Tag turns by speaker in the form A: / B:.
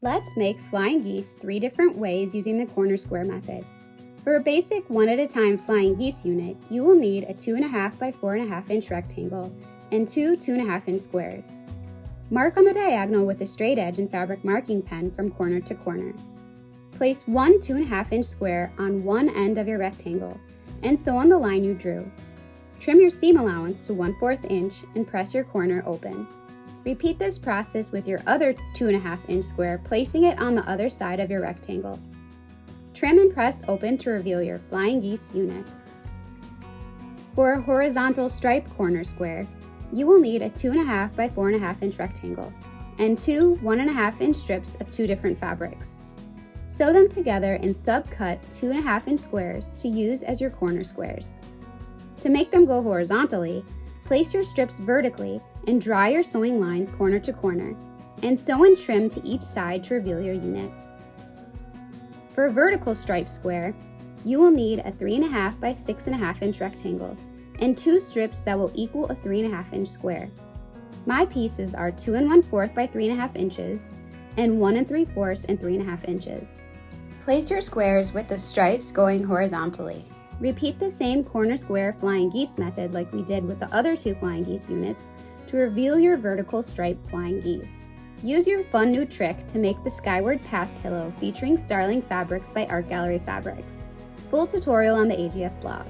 A: Let's make flying geese 3 different ways using the corner square method. For a basic 1 at a time flying geese unit, you will need a 2.5 by 4.5 inch rectangle and 2 2.5 inch squares. Mark on the diagonal with a straight edge and fabric marking pen from corner to corner. Place one 2.5 inch square on one end of your rectangle and sew on the line you drew. Trim your seam allowance to 1/4 inch and press your corner open. Repeat this process with your other 2.5 inch square, placing it on the other side of your rectangle. Trim and press open to reveal your flying geese unit. For a horizontal striped corner square, you will need a 2.5 by 4.5 inch rectangle and 2 1.5 inch strips of 2 different fabrics. Sew them together in sub-cut 2.5 inch squares to use as your corner squares. To make them go horizontally, place your strips vertically and draw your sewing lines corner to corner, and sew and trim to each side to reveal your unit. For a vertical striped square, you will need a 3.5 by 6.5 inch rectangle and 2 strips that will equal a 3.5 inch square. My pieces are 2 1/4 by 3.5 inches and 1 3/4 and 3.5 inches. Place your squares with the stripes going horizontally. Repeat the same corner square flying geese method like we did with the other 2 flying geese units to reveal your vertical striped flying geese. Use your fun new trick to make the Skyward Path Pillow featuring Starling Fabrics by Art Gallery Fabrics. Full tutorial on the AGF blog.